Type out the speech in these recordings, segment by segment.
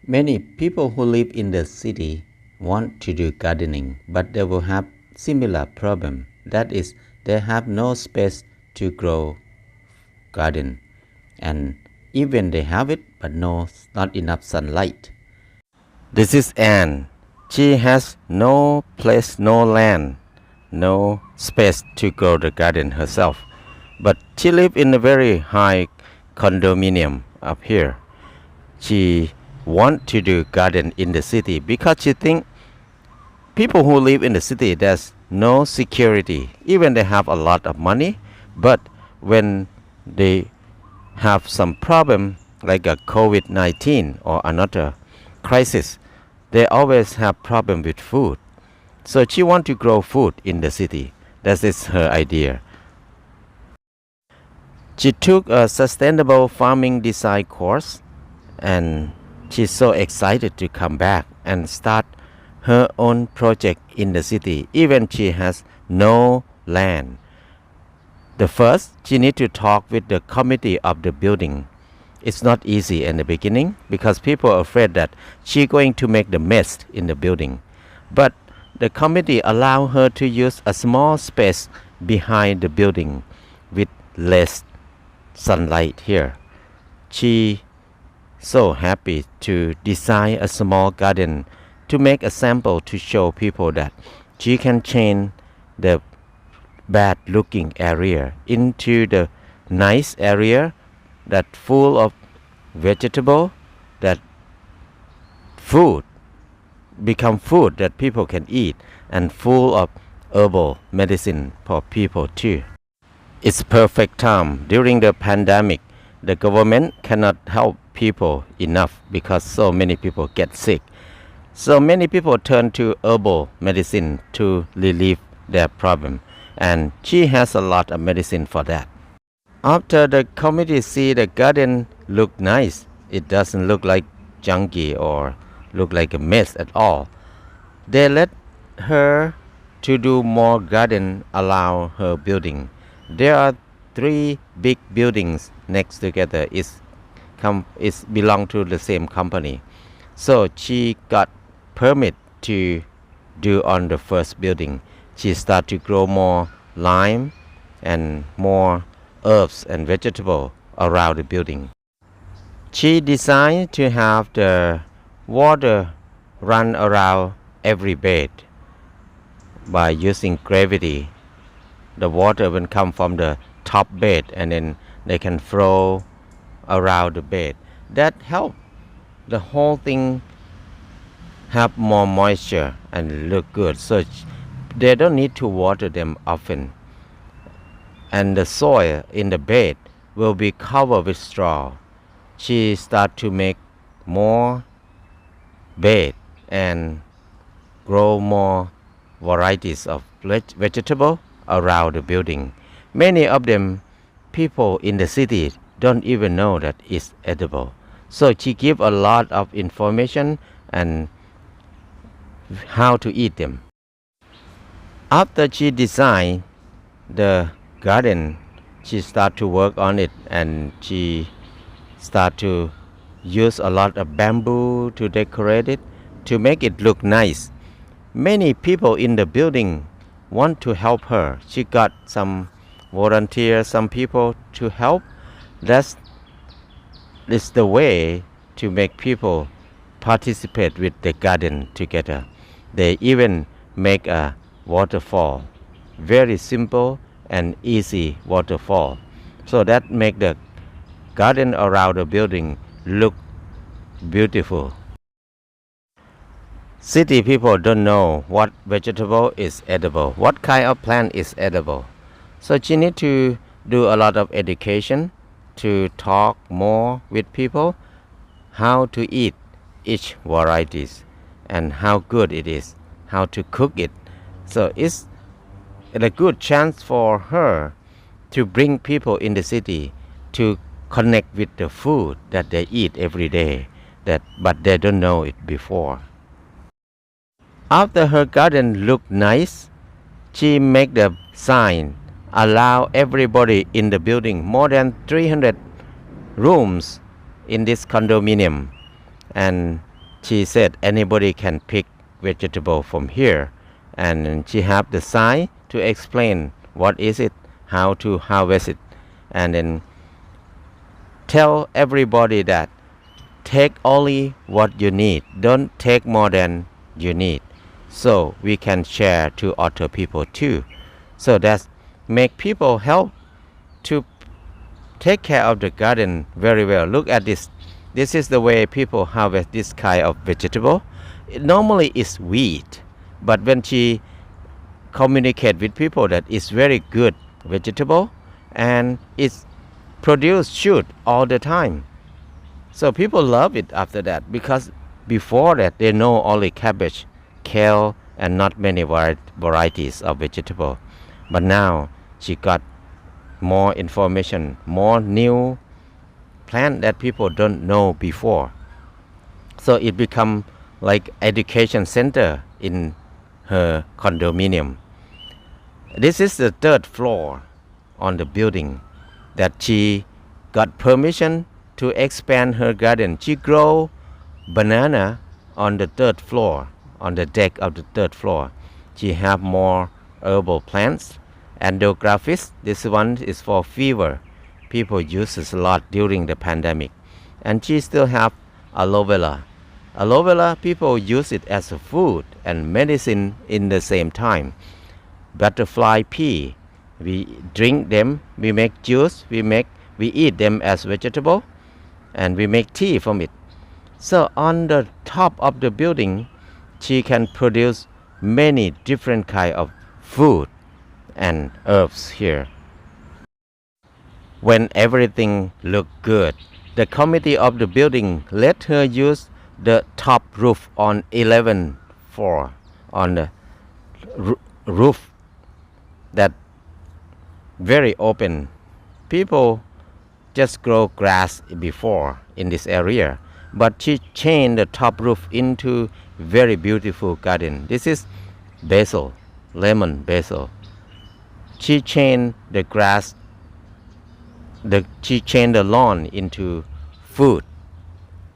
Many people who live in the city want to do gardening, but they will have similar problem. That is, they have no space to grow garden, and even they have it, but no, not enough sunlight. This is Anne. She has no place, no land, no space to grow the garden herself. But she lives in a very high condominium up here. She want to do garden in the city because she think people who live in the city there's no security. Even they have a lot of money, but when they have some problem like a COVID-19 or another crisis, they always have problem with food. So she want to grow food in the city. That is her idea. She took a sustainable farming design course, and she's so excited to come back and start her own project in the city, even she has no land. The first, she need to talk with the committee of the building. It's not easy in the beginning because people are afraid that she's going to make the mess in the building. But the committee allow her to use a small space behind the building with less sunlight here. She so happy to design a small garden to make a sample to show people that she can change the bad looking area into the nice area that full of vegetable, that food become food that people can eat, and full of herbal medicine for people too. It's perfect time during the pandemic. The government cannot help people enough because so many people get sick. So many people turn to herbal medicine to relieve their problem, and she has a lot of medicine for that. After the committee see the garden look nice, it doesn't look like junky or look like a mess at all. They let her to do more garden around her building. There are 3 big buildings next together. It's belong to the same company. So she got permit to do on the first building. She start to grow more lime and more herbs and vegetables around the building. She designed to have the water run around every bed by using gravity. The water will come from the top bed and then they can flow around the bed. That help the whole thing have more moisture and look good. So they don't need to water them often. And the soil in the bed will be covered with straw. She start to make more bed and grow more varieties of vegetable around the building. Many of them people in the city don't even know that it's edible. So she give a lot of information and how to eat them. After she designed the garden, she start to work on it, and she start to use a lot of bamboo to decorate it to make it look nice. Many people in the building want to help her. She got some volunteers, some people to help. That's the way to make people participate with the garden together. They even make a waterfall, very simple and easy waterfall. So that make the garden around the building look beautiful. City people don't know what vegetable is edible, what kind of plant is edible. So she need to do a lot of education to talk more with people how to eat each varieties and how good it is, how to cook it. So it's a good chance for her to bring people in the city to connect with the food that they eat every day, but they don't know it before. After her garden looked nice, she make the sign allow everybody in the building, more than 300 rooms in this condominium, and she said anybody can pick vegetable from here, and she have the sign to explain what is it, how to harvest it, and then tell everybody that take only what you need, don't take more than you need, so we can share to other people too. So that make people help to take care of the garden very well. Look at this. This is the way people harvest this kind of vegetable. It normally is wheat, but when she communicate with people that it's very good vegetable and it's produce shoot all the time. So people love it after that, because before that they know only cabbage, kale, and not many varieties of vegetable. But now she got more information, more new plant that people don't know before. So it become like education center in her condominium. This is the third floor on the building that she got permission to expand her garden. She grow banana on the third floor, on the deck of the third floor. She have more herbal plants. Endographis, this one is for fever. People use this a lot during the pandemic. And she still have aloe vera. Aloe vera, people use it as a food and medicine in the same time. Butterfly pea, we drink them, we make juice, we eat them as vegetable, and we make tea from it. So on the top of the building, she can produce many different kind of food and herbs here. When everything looked good, the committee of the building let her use the top roof on 11th floor, on the roof that very open. People just grow grass before in this area, but she changed the top roof into very beautiful garden. This is basil, lemon basil. She changed the grass, she changed the lawn into food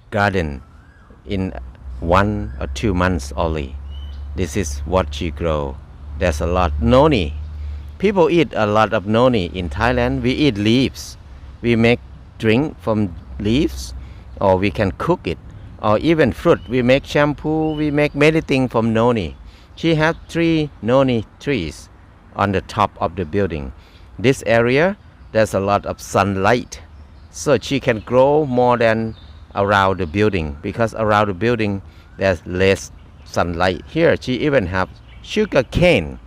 garden in 1 or 2 months only. This is what she grow. There's a lot. Noni. People eat a lot of noni in Thailand. We eat leaves. We make drink from leaves, or we can cook it, or even fruit. We make shampoo. We make many things from noni. She has 3 noni trees on the top of the building. This area, there's a lot of sunlight, so she can grow more than around the building, because around the building there's less sunlight. Here she even have sugar cane.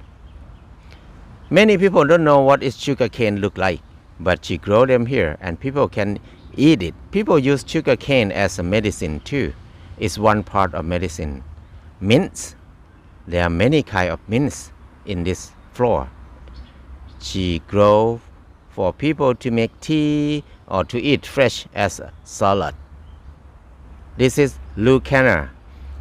Many people don't know what is sugar cane look like, but she grow them here and people can eat it. People use sugar cane as a medicine too. It's one part of medicine. Mints, there are many kind of mints in this floor. She grow for people to make tea or to eat fresh as a salad. This is lucana.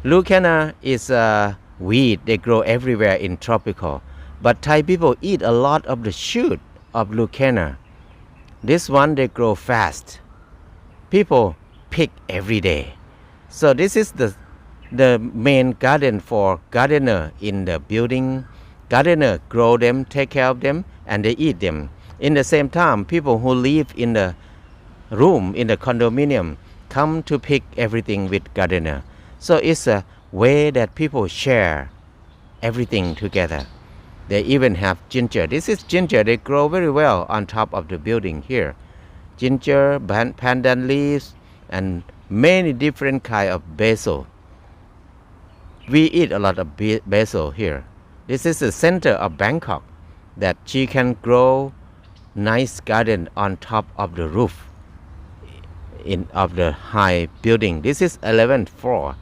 Lucana is a weed. They grow everywhere in tropical. But Thai people eat a lot of the shoot of lucana. This one they grow fast. People pick every day. So this is the main garden for gardener in the building. Gardener grow them, take care of them, and they eat them. In the same time, people who live in the room, in the condominium, come to pick everything with gardener. So it's a way that people share everything together. They even have ginger. This is ginger. They grow very well on top of the building here. Ginger, pandan leaves, and many different kind of basil. We eat a lot of basil here. This is the center of Bangkok, that she can grow nice garden on top of the roof of the high building. This is 11th floor.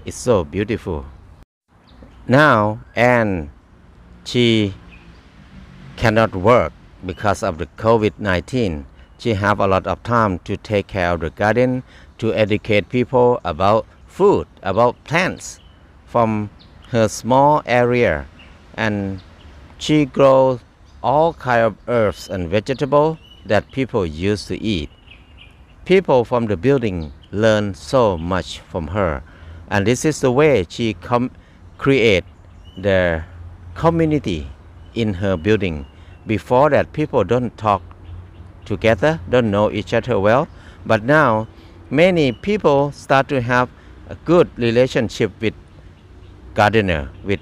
It's so beautiful. Now, and she cannot work because of the COVID-19. She have a lot of time to take care of the garden, to educate people about food, about plants from her small area. And she grows all kind of herbs and vegetables that people used to eat. People from the building learn so much from her. and this is the way she create the community in her building. Before that, people don't talk together, don't know each other well, but now many people start to have a good relationship with gardener, with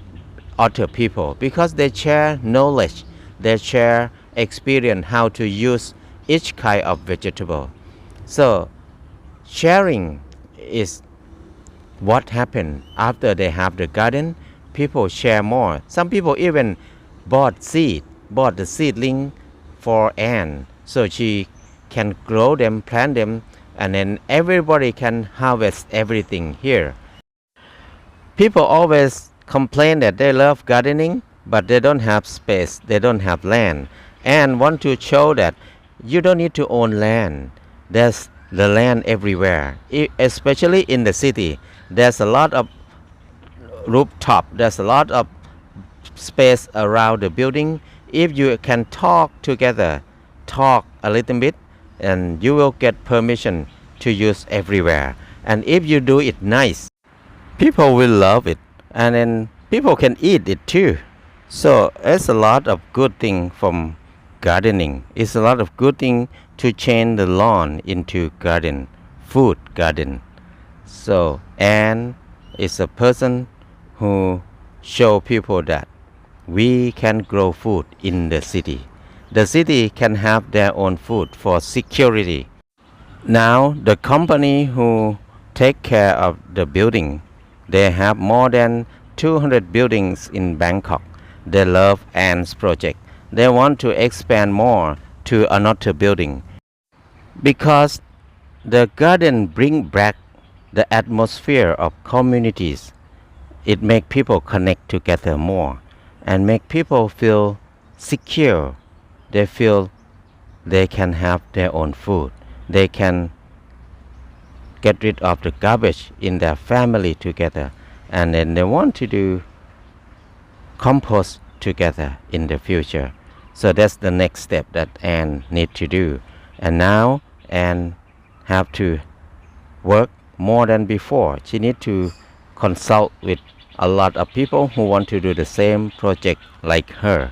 other people, because they share knowledge, they share experience how to use each kind of vegetable. So sharing is what happened after they have the garden. People share more. Some people even bought the seedling for Anne, so she can grow them, plant them, and then everybody can harvest everything here. People always complain that they love gardening, but they don't have space, they don't have land, and want to show that you don't need to own land. There's the land everywhere, especially in the city. There's a lot of rooftop, there's a lot of space around the building. If you can talk together, talk a little bit, and you will get permission to use everywhere. And if you do it nice, people will love it, and then people can eat it too. So it's a lot of good thing from gardening. It's a lot of good thing to change the lawn into garden, food garden. So Anne is a person who show people that we can grow food in the city. The city can have their own food for security. Now the company who take care of the building, they have more than 200 buildings in Bangkok. They love Anne's project. They want to expand more to another building, because the garden bring back the atmosphere of communities. It make people connect together more and make people feel secure. They feel they can have their own food. They can get rid of the garbage in their family together, and then they want to do compost together in the future. So that's the next step that Anne need to do. And now Anne have to work more than before. She need to consult with a lot of people who want to do the same project like her.